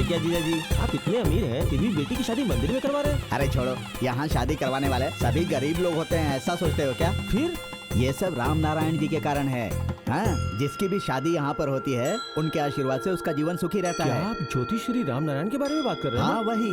ये क्या जीजा जी, आप इतने अमीर हैं फिर भी बेटी की शादी मंदिर में करवा रहे हैं? अरे छोड़ो, यहाँ शादी करवाने वाले सभी गरीब लोग होते हैं, ऐसा सोचते हो क्या? फिर ये सब राम नारायण जी के कारण है। हाँ, जिसकी भी शादी यहाँ पर होती है उनके आशीर्वाद से उसका जीवन सुखी रहता क्या है। आप ज्योतिष श्री राम नारायण के बारे में बात कर रहे हैं? हाँ वही।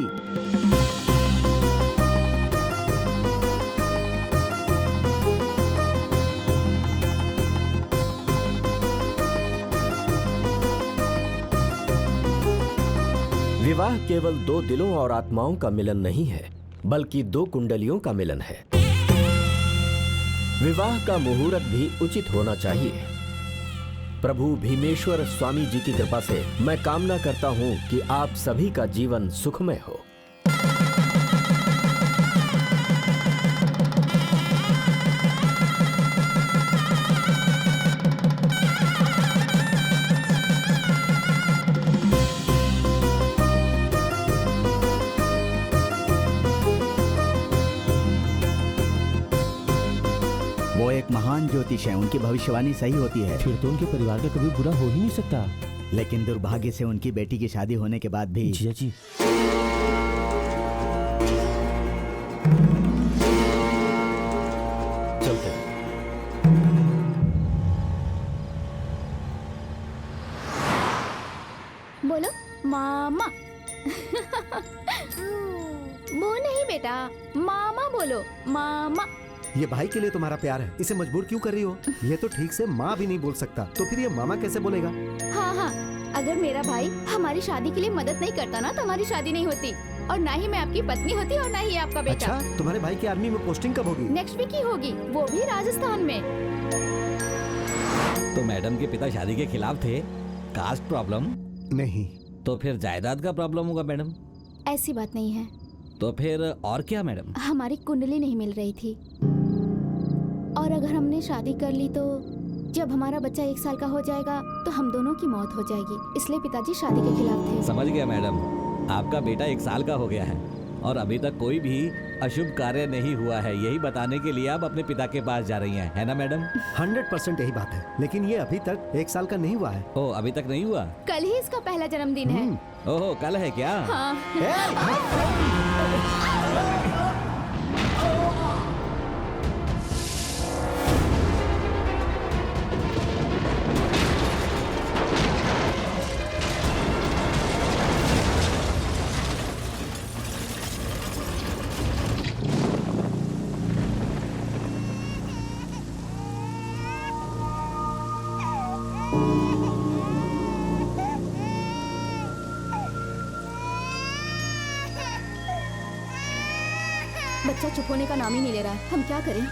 विवाह केवल दो दिलों और आत्माओं का मिलन नहीं है, बल्कि दो कुंडलियों का मिलन है। विवाह का मुहूर्त भी उचित होना चाहिए। प्रभु भीमेश्वर स्वामी जी की कृपा से मैं कामना करता हूं कि आप सभी का जीवन सुखमय हो। वो एक महान ज्योतिष है, उनकी भविष्यवाणी सही होती है। फिर तो उनके परिवार का कभी बुरा हो ही नहीं सकता। लेकिन दुर्भाग्य से उनकी बेटी की शादी होने के बाद भी जीजा जी, चलते हैं। बोलो मामा। वो नहीं बेटा, मामा बोलो, मामा। ये भाई के लिए तुम्हारा प्यार है, इसे मजबूर क्यों कर रही हो? ये तो ठीक से माँ भी नहीं बोल सकता, तो फिर ये मामा कैसे बोलेगा? हाँ हाँ, अगर मेरा भाई हमारी शादी के लिए मदद नहीं करता ना तो हमारी शादी नहीं होती, और ना ही मैं आपकी पत्नी होती और ना ही आपका बेटा। अच्छा, तुम्हारे भाई की आर्मी में पोस्टिंग कब होगी? नेक्स्ट वीक ही होगी, वो भी राजस्थान में। तो मैडम के पिता शादी के खिलाफ थे। Caste problem? नहीं। तो फिर जायदाद का प्रॉब्लम होगा मैडम। ऐसी बात नहीं है। तो फिर और क्या मैडम? हमारी कुंडली नहीं मिल रही थी, और अगर हमने शादी कर ली तो जब हमारा बच्चा 1 साल का हो जाएगा तो हम दोनों की मौत हो जाएगी, इसलिए पिताजी शादी के खिलाफ थे। समझ गया मैडम, आपका बेटा 1 साल का हो गया है और अभी तक कोई भी अशुभ कार्य नहीं हुआ है, यही बताने के लिए आप अपने पिता के पास जा रही हैं, है ना मैडम? 100% यही बात है, लेकिन ये अभी तक 1 साल का नहीं हुआ है। ओ, अभी तक नहीं हुआ? कल ही इसका पहला जन्मदिन है। ओहो, कल है क्या? हाँ। बच्चा चुप होने का नाम ही नहीं ले रहा है, हम क्या करें?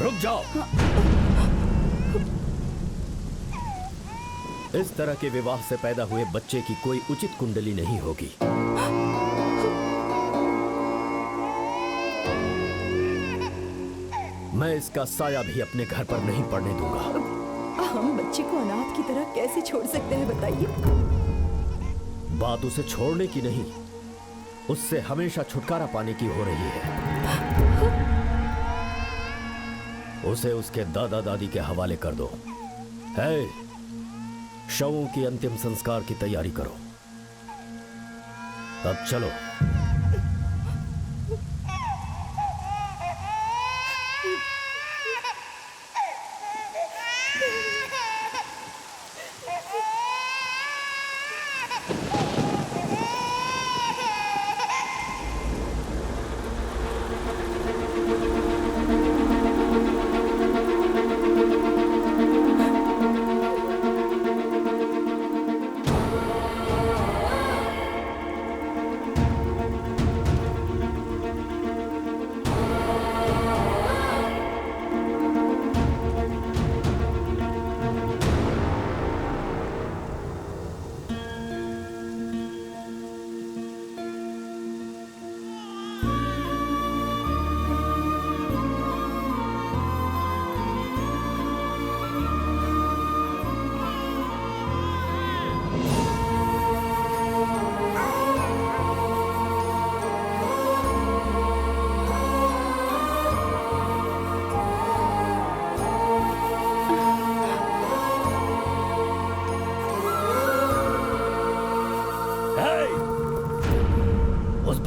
रुक जाओ। इस तरह के विवाह से पैदा हुए बच्चे की कोई उचित कुंडली नहीं होगी। मैं इसका साया भी अपने घर पर नहीं पड़ने दूंगा। हम बच्चे को अनाथ की तरह कैसे छोड़ सकते हैं बताइए? बात उसे छोड़ने की नहीं, उससे हमेशा छुटकारा पाने की हो रही है। उसे उसके दादा दादी के हवाले कर दो। है, शवों की अंतिम संस्कार की तैयारी करो। अब चलो।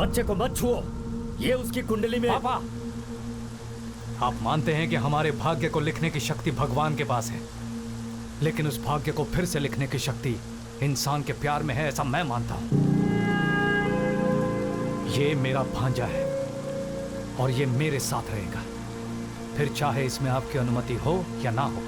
बच्चे को मत छुओ, ये उसकी कुंडली में। पापा, आप मानते हैं कि हमारे भाग्य को लिखने की शक्ति भगवान के पास है, लेकिन उस भाग्य को फिर से लिखने की शक्ति इंसान के प्यार में है, ऐसा मैं मानता हूं। ये मेरा भांजा है और ये मेरे साथ रहेगा, फिर चाहे इसमें आपकी अनुमति हो या ना हो।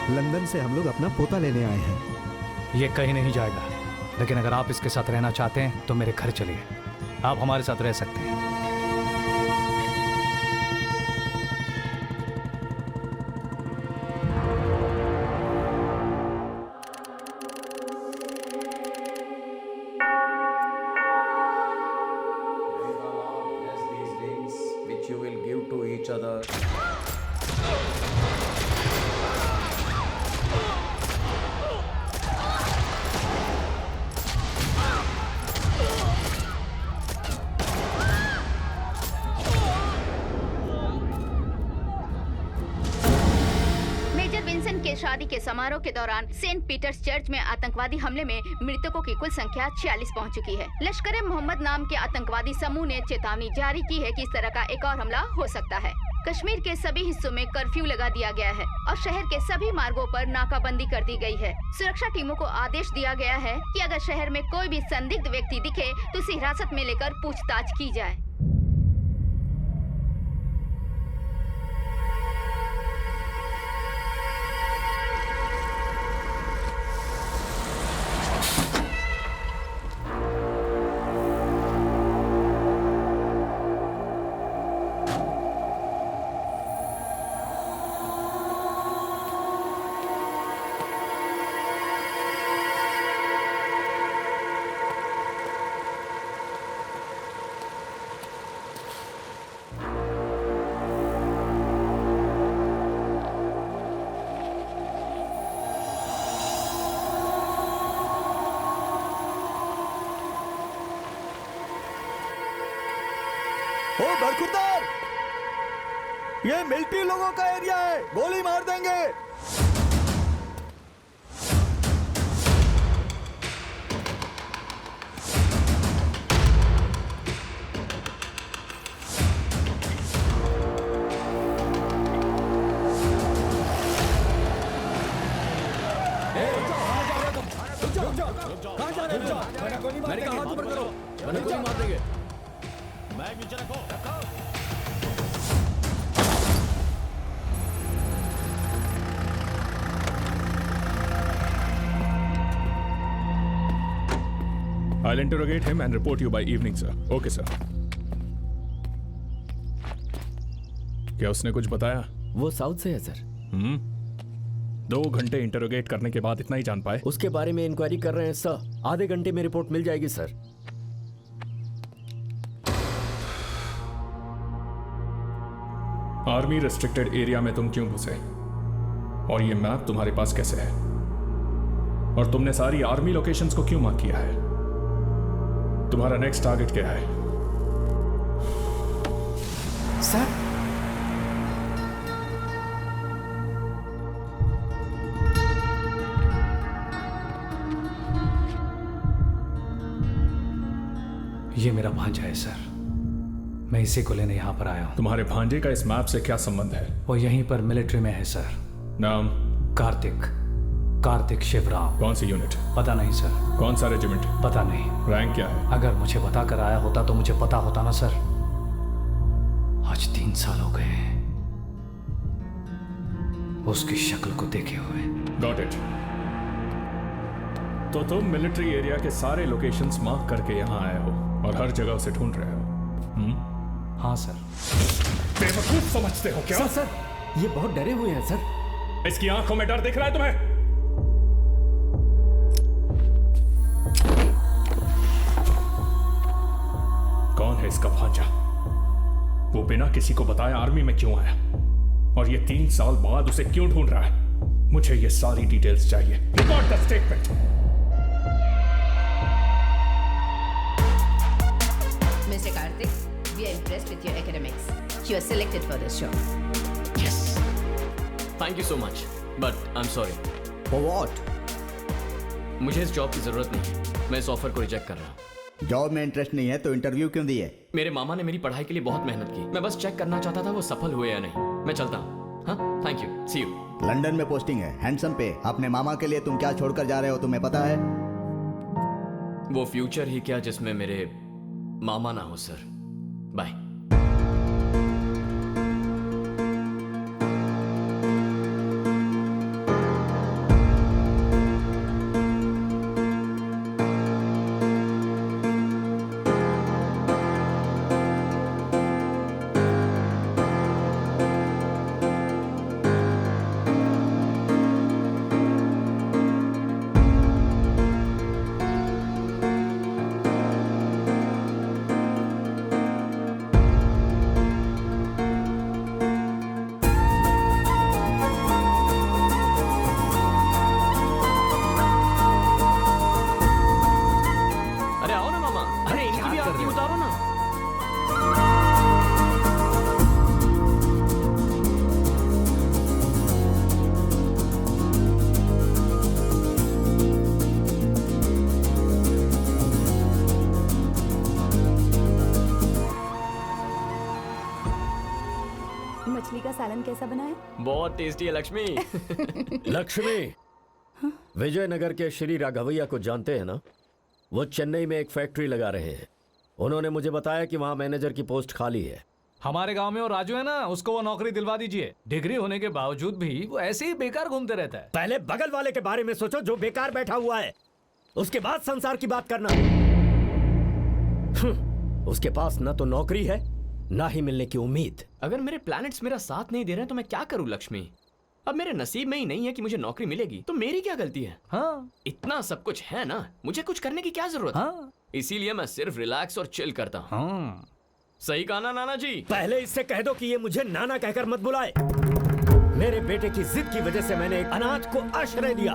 लंदन से हम लोग अपना पोता लेने आए हैं। ये कहीं नहीं जाएगा, लेकिन अगर आप इसके साथ रहना चाहते हैं तो मेरे घर चलिए, आप हमारे साथ रह सकते हैं। शादी के समारोह के दौरान सेंट पीटर्स चर्च में आतंकवादी हमले में मृतकों की कुल संख्या 46 पहुंच चुकी है। लश्कर मोहम्मद नाम के आतंकवादी समूह ने चेतावनी जारी की है कि इस तरह का एक और हमला हो सकता है। कश्मीर के सभी हिस्सों में कर्फ्यू लगा दिया गया है और शहर के सभी मार्गों पर नाकाबंदी कर दी गई है। सुरक्षा टीमों को आदेश दिया गया है कि अगर शहर में कोई भी संदिग्ध व्यक्ति दिखे तो उसे हिरासत में लेकर पूछताछ की जाए। ओ बरखुरदार, ये मिलिट्री लोगों का एरिया है, गोली मार देंगे। मैंने कहा हाथ ऊपर करो, मैंने गोली मार देंगे। बैग नीचे रखो। I'll interrogate him and report you by evening, sir. Okay, sir. क्या उसने कुछ बताया? वो साउथ से है, सर। 2 घंटे इंटरोगेट करने के बाद इतना ही जान पाए? उसके बारे में इंक्वायरी कर रहे हैं सर। आधे घंटे में रिपोर्ट मिल जाएगी सर। आर्मी रेस्ट्रिक्टेड एरिया में तुम क्यों घुसे? और ये मैप तुम्हारे पास कैसे है? और तुमने सारी आर्मी लोकेशंस को क्यों मार्क किया है? तुम्हारा नेक्स्ट टारगेट क्या है? सर, ये मेरा भांजा है सर, मैं इसी को लेने यहाँ पर आया हूँ। तुम्हारे भांजे का इस मैप से क्या संबंध है? वो यहीं पर मिलिट्री में है सर। नाम? कार्तिक शिवराम। कौन सी यूनिट? पता नहीं सर। कौन सा रेजिमेंट? पता नहीं। रैंक क्या है? अगर मुझे बता कर आया होता तो मुझे पता होता ना सर। आज 3 साल हो गए उसकी शक्ल को देखे हुए। Got it. तो तुम मिलिट्री एरिया के सारे लोकेशंस मार्क करके यहाँ आए हो और हर जगह उसे ढूंढ रहे हो? हाँ सर। बेवकूफ समझते हो क्या? सर, ये बहुत डरे हुए हैं सर। इसकी आंखों में डर दिख रहा है तुम्हें? कौन है इसका भांजा? वो बिना किसी को बताए आर्मी में क्यों आया? और ये 3 साल बाद उसे क्यों ढूंढ रहा है? मुझे ये सारी डिटेल्स चाहिए। Record the statement. Mr. Karthik, we are impressed with your academics. You are selected for this job. Yes. Thank you so much, but I'm sorry. For what? मुझे इस जॉब की जरूरत नहीं है। मैं इस ऑफर को रिजेक्ट कर रहा हूँ। जॉब में इंटरेस्ट नहीं है तो इंटरव्यू क्यों दिए? मेरे मामा ने मेरी पढ़ाई के लिए बहुत मेहनत की। मैं बस चेक करना चाहता था वो सफल हुए या नहीं। मैं चलता हूँ। हाँ, thank you. See you. London में पोस्टिंग है, हैंडसम पे। अपने मामा के लिए तुम क्या छोड़कर जा रहे हो तुम्हें पता है? वो फ्यूचर ही क्या जिसमें मेरे मामा ना हो सर। बाय। मछली का सालन कैसा बना है? बहुत टेस्टी है लक्ष्मी। लक्ष्मी, विजयनगर के श्री राघवैया को जानते हैं ना? वो चेन्नई में एक फैक्ट्री लगा रहे हैं। उन्होंने मुझे बताया कि वहाँ मैनेजर की पोस्ट खाली है। हमारे गांव में वो राजू है ना, उसको वो नौकरी दिलवा दीजिए। डिग्री होने के बावजूद भी वो ऐसे ही बेकार घूमते रहता है। पहले बगल वाले के बारे में सोचो जो बेकार बैठा हुआ है, उसके बाद संसार की बात करना। उसके पास ना तो नौकरी है ना ही मिलने की उम्मीद। अगर मेरे प्लैनेट्स मेरा साथ नहीं दे रहे तो मैं क्या करूं लक्ष्मी? अब मेरे नसीब में ही नहीं है कि मुझे नौकरी मिलेगी, तो मेरी क्या गलती है? हाँ, इतना सब कुछ है ना, मुझे कुछ करने की क्या जरूरत है? इसीलिए मैं सिर्फ रिलैक्स और चिल करता हूँ। सही कहा ना नाना जी? पहले इससे कह दो कि ये मुझे नाना कहकर मत बुलाए। मेरे बेटे की जिद की वजह से मैंने एक अनाथ को आश्रय दिया।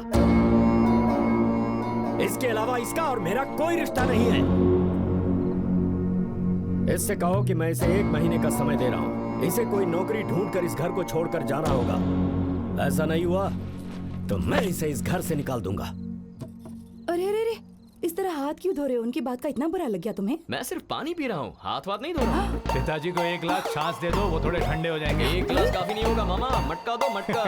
इसके अलावा इसका और मेरा कोई रिश्ता नहीं है। इससे कहो कि मैं इसे 1 महीने का समय दे रहा हूँ। इसे कोई नौकरी ढूंढकर इस घर को छोड़कर जाना होगा। ऐसा नहीं हुआ तो मैं इसे इस घर से निकाल दूंगा। अरे अरे अरे, इस तरह हाथ क्यों धो रहे हो? उनकी बात का इतना बुरा लग गया तुम्हें? मैं सिर्फ पानी पी रहा हूँ, हाथ वाथ नहीं धो रहा। पिताजी को 1 ग्लास छाछ दे दो, वो थोड़े ठंडे हो जाएंगे। 1 ग्लास काफी नहीं होगा मामा, मटका दो मटका।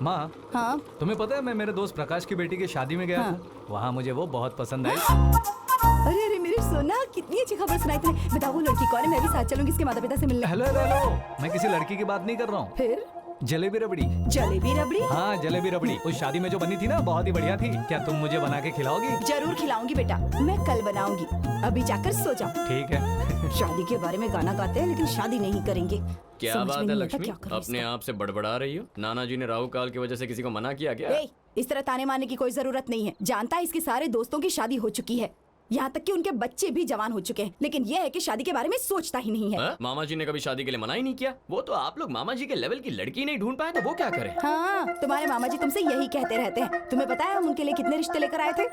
माँ, हाँ? तुम्हें पता है मैं मेरे दोस्त प्रकाश की बेटी की शादी में गया था। वहाँ मुझे वो बहुत पसंद आई। अरे अरे मेरे सोना, कितनी अच्छी खबर सुनाई तुमने। बताओ वो लड़की कौन है? मैं भी साथ चलूंगी इसके माता पिता से मिलने। हेलो हेलो हेलो, मैं किसी लड़की की बात नहीं कर रहा हूँ। फिर? जलेबी रबड़ी। जलेबी रबड़ी? हाँ, जलेबी रबड़ी। उस शादी में जो बनी थी ना, बहुत ही बढ़िया थी। क्या तुम मुझे बना के खिलाओगी? जरूर खिलाऊंगी बेटा, मैं कल बनाऊंगी। अभी जाकर सो जाओ। ठीक है। शादी के बारे में गाना गाते हैं लेकिन शादी नहीं करेंगे। क्या समझ बात में है नहीं आता लक्ष्मी, क्या करूं अपने आप से बड़बड़ा रही हो? नाना जी ने राहु काल की वजह से किसी को मना किया क्या? ए, इस तरह ताने मारने की कोई जरूरत नहीं है। जानता है इसके सारे दोस्तों की शादी हो चुकी है, यहाँ तक कि उनके बच्चे भी जवान हो चुके हैं, लेकिन यह है कि शादी के बारे में सोचता ही नहीं है। मामा जी ने कभी शादी के लिए मना ही नहीं किया। वो तो आप लोग मामा जी के लेवल की लड़की नहीं ढूंढ पाए तो वो क्या करें? हाँ, तुम्हारे मामा जी तुमसे यही कहते रहते हैं। तुम्हें पता है हम उनके लिए कितने रिश्ते लेकर आए थे?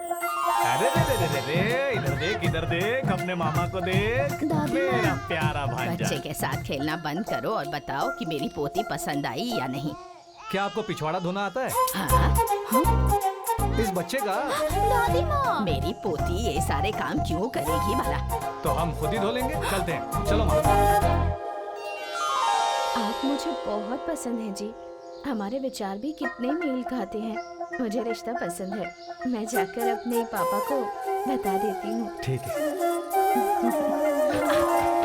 अरे इधर देख अपने मामा को देख, मेरा प्यारा भांजा। बच्चे के साथ खेलना बंद करो और बताओ कि मेरी पोती पसंद आई या नहीं। क्या आपको पिछवाड़ा धोना आता है? हाँ? इस बच्चे का? दादी माँ, मेरी पोती ये सारे काम क्यों करेगी भला? तो हम खुद ही धो लेंगे। चलते हैं, चलो माँ। आप मुझे बहुत पसंद हैं जी। हमारे विचार भी कितने मेल खाते हैं। मुझे रिश्ता पसंद है। मैं जाकर अपने पापा को बता देती हूँ। ठीक है।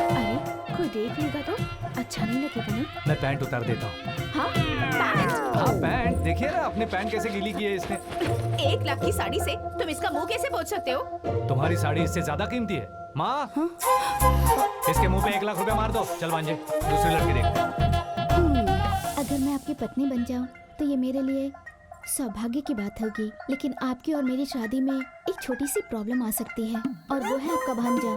अरे कोई देख लेगा तो अच्छा नहीं लगेगा ना? मैं पैंट उतार देता हूँ। हाँ पैंट? हाँ पैंट, देखिए ना अपने पैंट कैसे गीली की है इसने। 1 लाख की साड़ी से तुम इसका मुंह कैसे पोंछ सकते हो? तुम्हारी साड़ी इससे ज्यादा कीमती है माँ। इसके मुंह पे 1 लाख रुपया मार दो। चल भांजे, दूसरी लड़की देख। अगर मैं आपकी पत्नी बन जाऊं तो ये मेरे लिए सौभाग्य की बात होगी, लेकिन आपकी और मेरी शादी में एक छोटी सी प्रॉब्लम आ सकती है, और वो है आपका भांजा।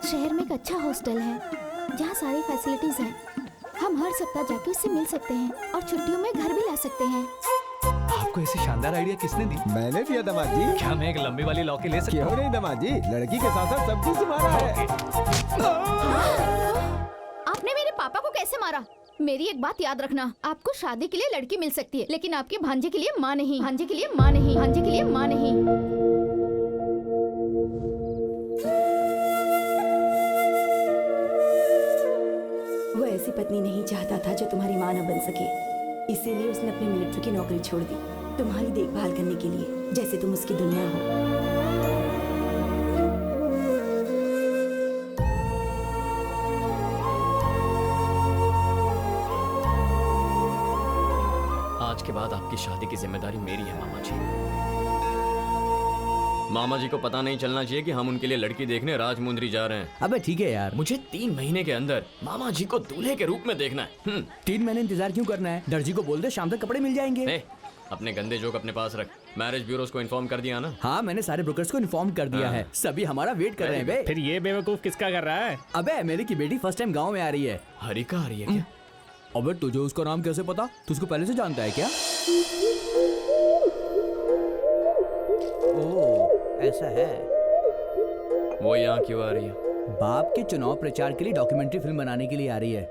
शहर में एक अच्छा हॉस्टल है जहाँ सारी फैसिलिटीज हैं। हम हर सप्ताह जाके उससे मिल सकते हैं और छुट्टियों में घर भी ला सकते हैं। आपको ऐसी शानदार आइडिया किसने दी? मैंने दिया दामाद जी। क्या मैं एक लंबी वाली लौकी ले सकता हूँ? क्यों नहीं दामाद जी, लड़की के साथ साथ सब कुछ हमारा है। आपने मेरे पापा को कैसे मारा? मेरी एक बात याद रखना, आपको शादी के लिए लड़की मिल सकती है, लेकिन आपके भांजे के लिए माँ नहीं। भांजे के लिए माँ नहीं। भांजे के लिए माँ नहीं। वो ऐसी पत्नी नहीं चाहता था जो तुम्हारी माँ न बन सके, इसीलिए उसने अपनी मिलिट्री की नौकरी छोड़ दी तुम्हारी देखभाल करने के लिए, जैसे तुम उसकी दुनिया हो। आज के बाद आपकी शादी की जिम्मेदारी मेरी है मामा जी। मामा जी को पता नहीं चलना चाहिए कि हम उनके लिए लड़की देखने राजमुंदरी जा रहे हैं। अबे ठीक है यार, मुझे 3 महीने के अंदर मामा जी को दूल्हे के रूप में देखना है। 3 महीने इंतजार क्यों करना है? दर्जी को बोल दे शाम तक कपड़े मिल जाएंगे। अपने गंदे जोक अपने पास रख। मैरिज ब्यूरोस को इन्फॉर्म कर दिया ना? हाँ, मैंने सारे ब्रोकर्स को इन्फॉर्म कर दिया है। सभी हमारा वेट कर रहे हैं बे। फिर ये बेवकूफ किसका कर रहा है? अबे मेरी की बेटी फर्स्ट टाइम गाँव में आ रही है। हरिका आ रही है क्या? अबे तुझे उसका नाम कैसे पता? तू उसको पहले से जानता है क्या? ओह ऐसा है। वो यहाँ क्यों आ रही है? बाप के चुनाव प्रचार के लिए डॉक्यूमेंट्री फिल्म बनाने के लिए आ रही है।